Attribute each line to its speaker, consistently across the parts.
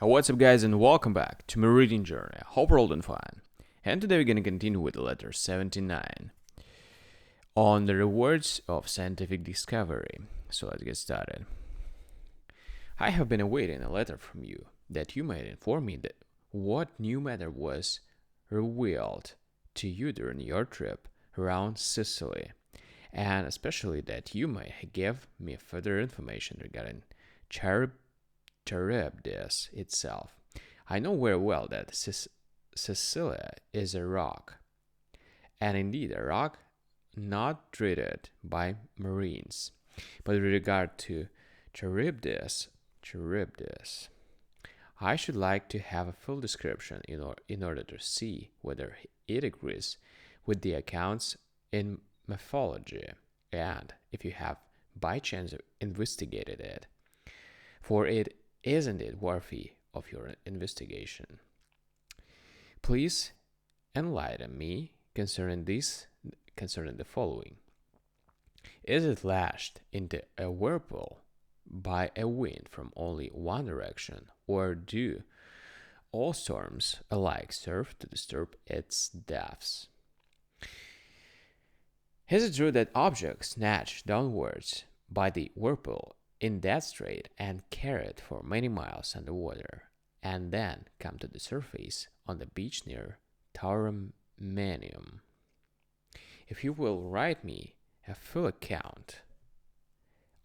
Speaker 1: What's up, guys, and welcome back to my reading journey. I hope you're all doing fine. And today we're going to continue with the letter 79 on the rewards of scientific discovery. So let's get started. I have been awaiting a letter from you that you might inform me that what new matter was revealed to you during your trip around Sicily, and especially that you might give me further information regarding Charybdis itself. I know very well that Sicilia is a rock, and indeed a rock not treated by marines. But with regard to Charybdis, I should like to have a full description in order to see whether it agrees with the accounts in mythology, and if you have by chance investigated it, for it isn't it worthy of your investigation. Please enlighten me concerning the following. Is it lashed into a whirlpool by a wind from only one direction, or do all storms alike serve to disturb its depths? Is it true that objects snatched downwards by the whirlpool in that strait and carried for many miles underwater, and then come to the surface on the beach near Tauromenium? If you will write me a full account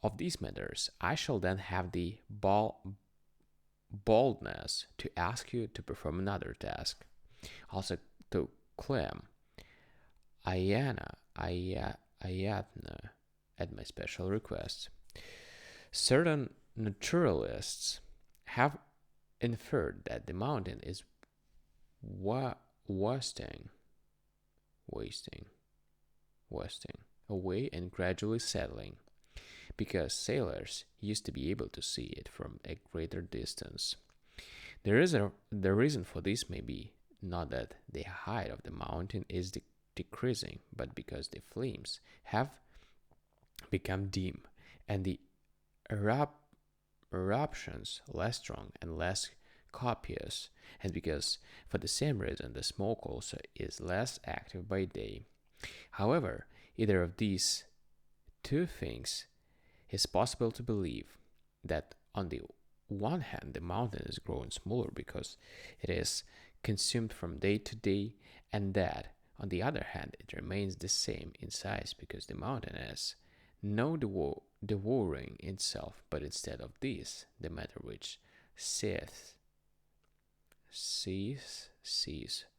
Speaker 1: of these matters, I shall then have the boldness to ask you to perform another task, also to claim Ayatna at my special request. Certain naturalists have inferred that the mountain is wasting away and gradually settling, because sailors used to be able to see it from a greater distance. The reason for this may be not that the height of the mountain is decreasing, but because the flames have become dim and the eruptions less strong and less copious, and because for the same reason the smoke also is less active by day. However, either of these two things is possible to believe: that on the one hand the mountain is growing smaller because it is consumed from day to day, and that on the other hand it remains the same in size because the mountain is no devouring itself, but instead of this, the matter which sees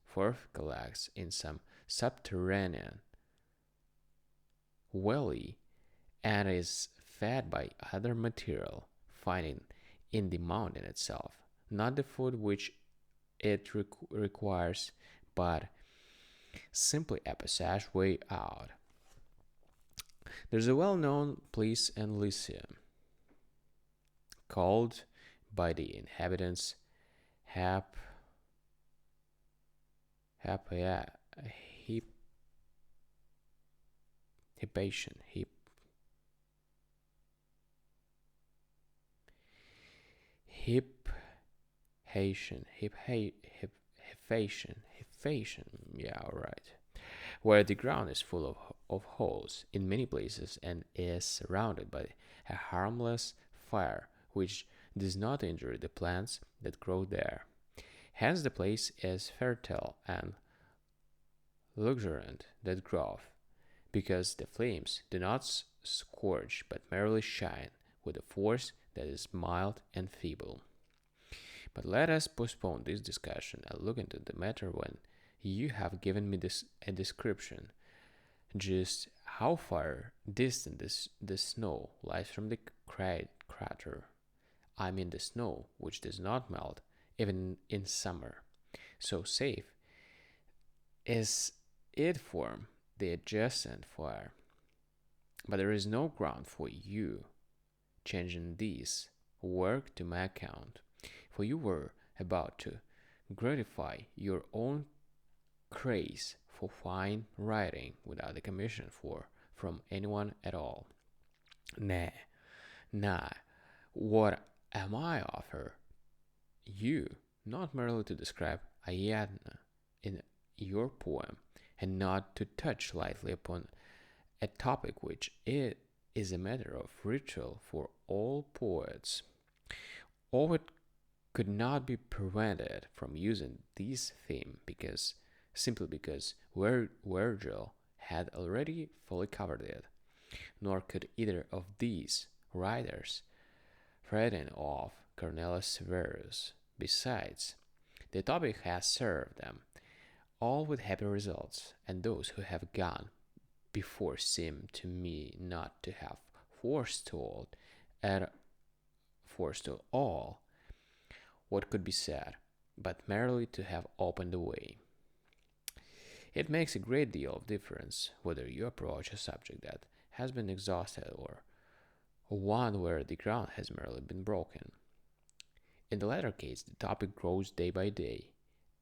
Speaker 1: forth collects in some subterranean valley and is fed by other material, finding in the mountain itself not the food which it requires, but simply a passageway out. There's a well-known place in Lycia called by the inhabitants Hypation, yeah, all right, where the ground is full of holes in many places and is surrounded by a harmless fire which does not injure the plants that grow there. Hence the place is fertile and luxuriant that growth, because the flames do not scorch but merely shine with a force that is mild and feeble. But let us postpone this discussion and look into the matter when you have given me a description just how far distant the snow lies from the crater. I mean the snow which does not melt even in summer. So safe is it from the adjacent fire. But there is no ground for you changing this work to my account, for you were about to gratify your own craze for fine writing without a commission from anyone at all. Nay, what am I offer you, not merely to describe Ariadne in your poem, and not to touch lightly upon a topic which is a matter of ritual for all poets. Ovid could not be prevented from using this theme simply because Virgil had already fully covered it, nor could either of these writers threaten off Cornelius Severus. Besides, the topic has served them all with happy results, and those who have gone before seem to me not to have forestalled at forestalled all what could be said, but merely to have opened the way. It makes a great deal of difference whether you approach a subject that has been exhausted or one where the ground has merely been broken. In the latter case, the topic grows day by day,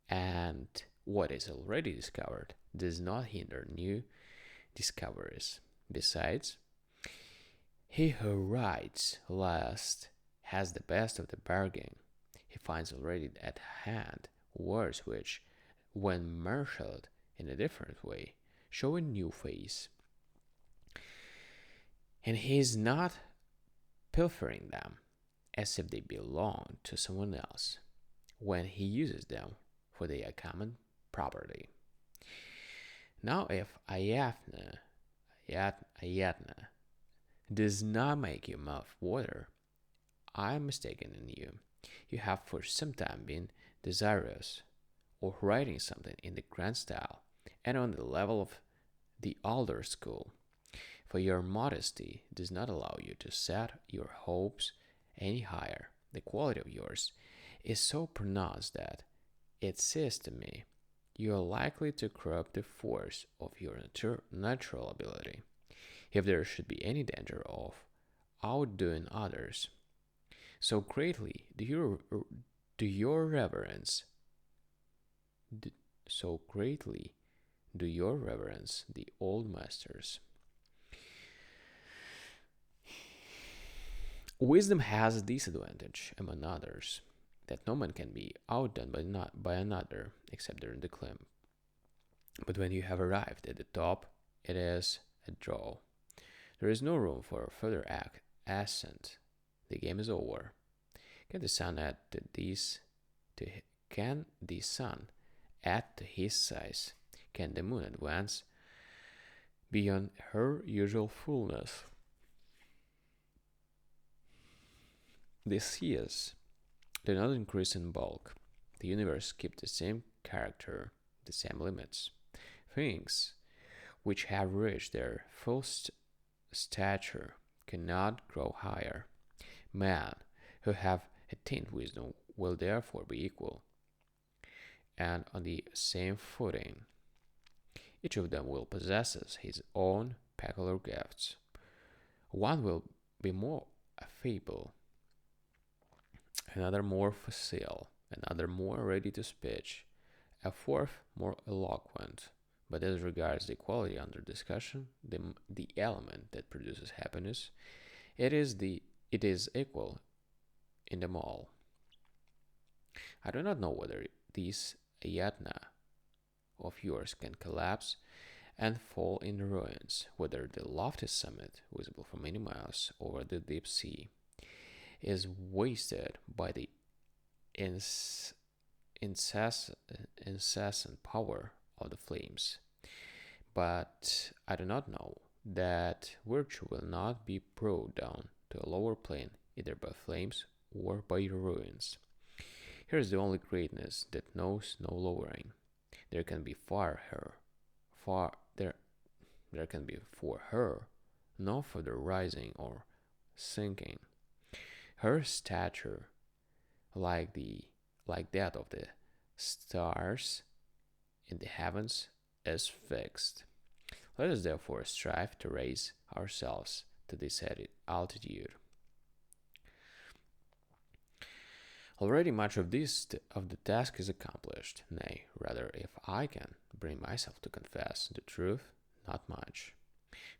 Speaker 1: and what is already discovered does not hinder new discoveries. Besides, he who writes last has the best of the bargain. He finds already at hand words which, when marshaled in a different way, show a new face. And he is not pilfering them as if they belonged to someone else when he uses them for their common property. Now, if Ayatna does not make your mouth water, I am mistaken in you. You have for some time been desirous of writing something in the grand style and on the level of the older school, for your modesty does not allow you to set your hopes any higher. The quality of yours is so pronounced that it says to me you are likely to corrupt the force of your natural ability, if there should be any danger of outdoing others. So greatly do your reverence so greatly do your reverence the old masters. Wisdom has this advantage, among others, that no man can be outdone by another except during the climb. But when you have arrived at the top, it is a draw. There is no room for further ascent. The game is over. Can the sun add to his size? Can the moon advance beyond her usual fullness? The seas do not increase in bulk. The universe keeps the same character, the same limits. Things which have reached their full stature cannot grow higher. Men who have attained wisdom will therefore be equal and on the same footing. Each of them will possess his own peculiar gifts. One will be more affable, another more facile, another more ready to speech, a fourth more eloquent. But as regards the quality under discussion, the element that produces happiness, it is equal in them all. I do not know whether this Ayatna of yours can collapse and fall in ruins, whether the lofty summit, visible for many miles over the deep sea, is wasted by the incessant power of the flames. But I do not know that virtue will not be brought down to a lower plane either by flames or by ruins. Here is the only greatness that knows no lowering. There can be there can be for her no further rising or sinking. Her stature, like that of the stars in the heavens, is fixed. Let us therefore strive to raise ourselves to this altitude. Already much of the task is accomplished. Nay, rather, if I can bring myself to confess the truth, not much.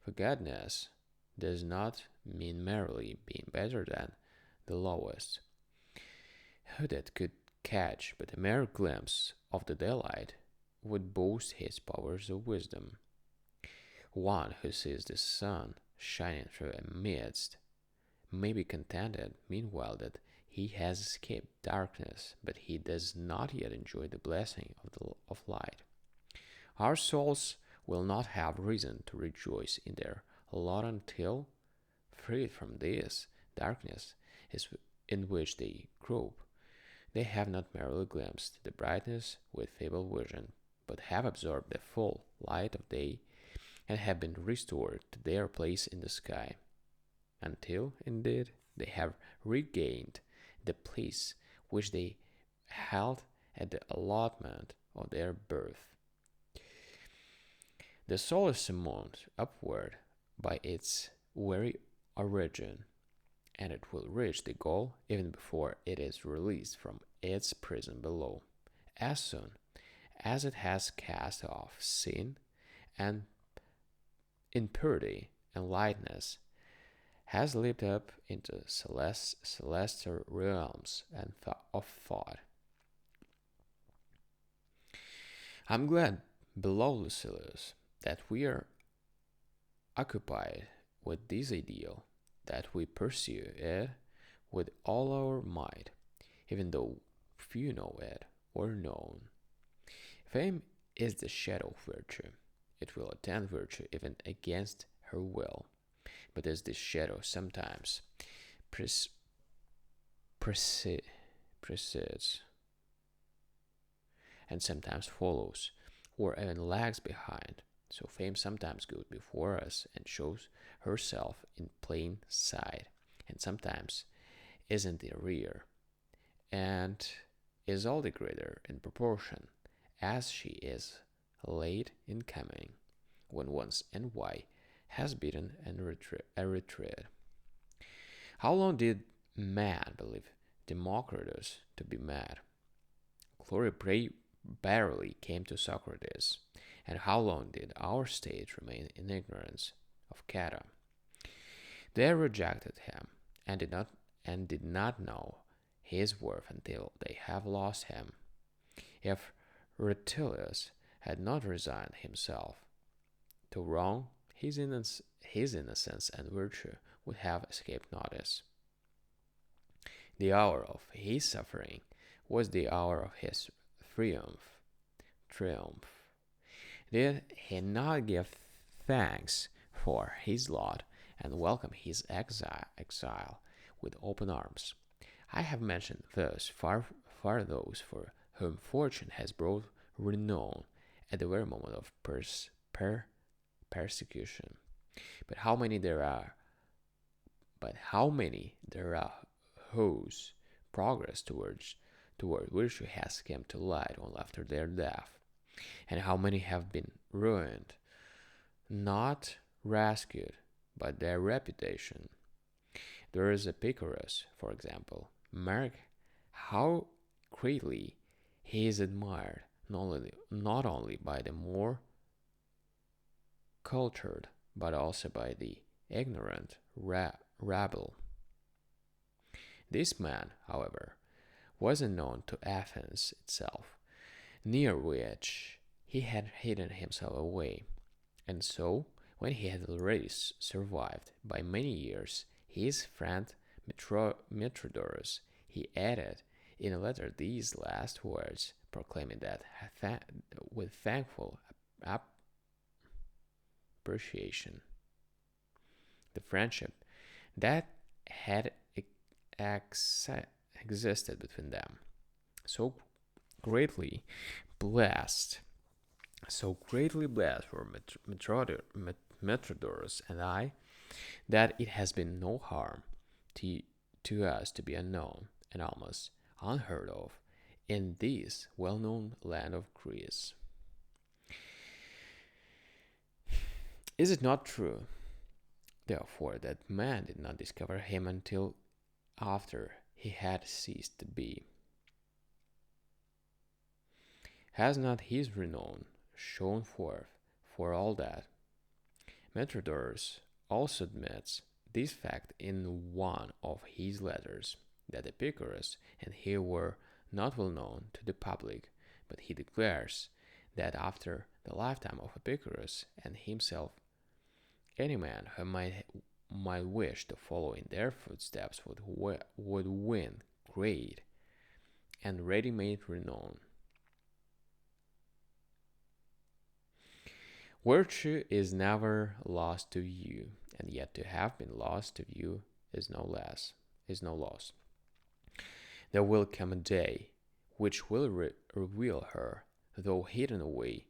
Speaker 1: For godness does not mean merely being better than the lowest. Who that could catch but a mere glimpse of the daylight, would boast his powers of wisdom. One who sees the sun shining through a mist may be contented, meanwhile, that he has escaped darkness, but he does not yet enjoy the blessing of light. Our souls will not have reason to rejoice in their lot until, freed from this darkness in which they grope, they have not merely glimpsed the brightness with feeble vision, but have absorbed the full light of day and have been restored to their place in the sky, until, indeed, they have regained the place which they held at the allotment of their birth. The soul is summoned upward by its very origin, and it will reach the goal even before it is released from its prison below, as soon as it has cast off sin and impurity and lightness, has leaped up into celestial realms of thought. I'm glad, beloved Lucilius, that we are occupied with this ideal, that we pursue it with all our might, even though few know it or known. Fame is the shadow of virtue. It will attend virtue even against her will. But as this shadow sometimes precedes and sometimes follows, or even lags behind, so fame sometimes goes before us and shows herself in plain sight, and sometimes is in the rear, and is all the greater in proportion as she is late in coming, when once envy has beaten a retreat. How long did man believe Democritus to be mad? Glory barely came to Socrates, and how long did our state remain in ignorance of Cato? They rejected him and did not know his worth until they have lost him. If Rutilius had not resigned himself to wrong, his innocence and virtue would have escaped notice. The hour of his suffering was the hour of his triumph. Did he not give thanks for his lot and welcome his exile with open arms? I have mentioned thus far those for whom fortune has brought renown at the very moment of persecution. But how many there are? Whose progress toward virtue has come to light only after their death, and how many have been ruined, not rescued, by their reputation? There is Epicurus, for example. Mark how greatly he is admired, not only by the more cultured, but also by the ignorant rabble. This man, however, was unknown to Athens itself, near which he had hidden himself away, and so, when he had already survived by many years his friend Mithridates, he added in a letter these last words, proclaiming that with thankful appreciation the friendship that had existed between them, so greatly blessed for Mithridates and I, that it has been no harm to us to be unknown and almost unheard of in this well-known land of Greece. Is it not true, therefore, that man did not discover him until after he had ceased to be? Has not his renown shone forth for all that? Mithridates also admits this fact in one of his letters, that Epicurus and he were not well known to the public, but he declares that after the lifetime of Epicurus and himself, any man who might wish to follow in their footsteps would win great and ready-made renown. Virtue is never lost to view, and yet to have been lost to view is no loss. There will come a day which will reveal her, though hidden away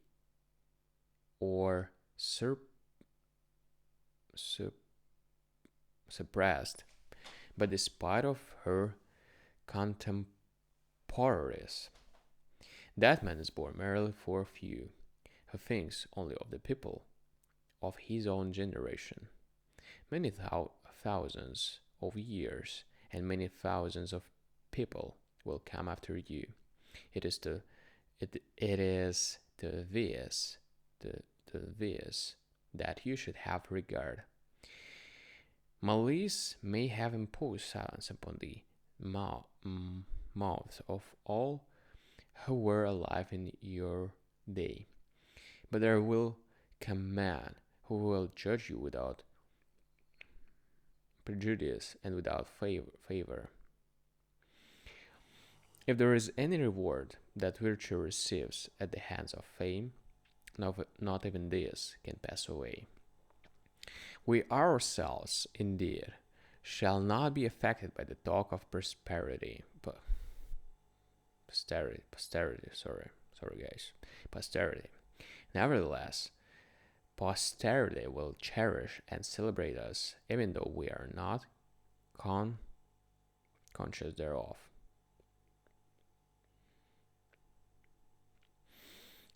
Speaker 1: or suppressed, but despite of her contemporaries. That man is born merely for a few, who thinks only of the people of his own generation. Many thousands of years and many thousands of people will come after you. It is to it is to this that you should have regard. Malice may have imposed silence upon the mouths of all who were alive in your day, but there will come men who will judge you without prejudice and without favor. If there is any reward that virtue receives at the hands of fame, not even this can pass away. We ourselves, indeed, shall not be affected by the talk of posterity. Nevertheless, posterity will cherish and celebrate us, even though we are not conscious thereof.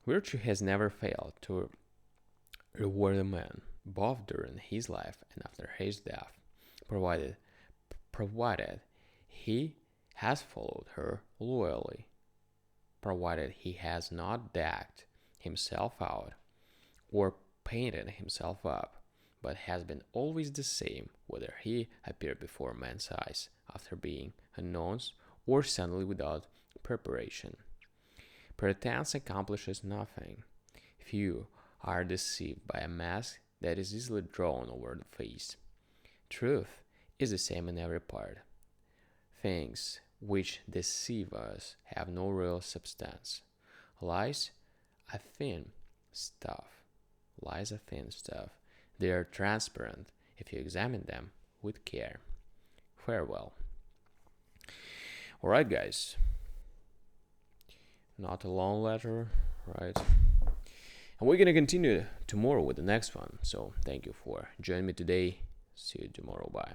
Speaker 1: Virtue has never failed to reward a man, both during his life and after his death, provided he has followed her loyally, provided he has not decked himself out or painted himself up, but has been always the same whether he appeared before men's eyes after being announced or suddenly without preparation. Pretense accomplishes nothing. Few are deceived by a mask that is easily drawn over the face. Truth is the same in every part. Things which deceive us have no real substance. Lies are thin stuff. They are transparent if you examine them with care. Farewell. Alright, guys. Not a long letter, right? And we're gonna continue tomorrow with the next one. So thank you for joining me today. See you tomorrow. Bye.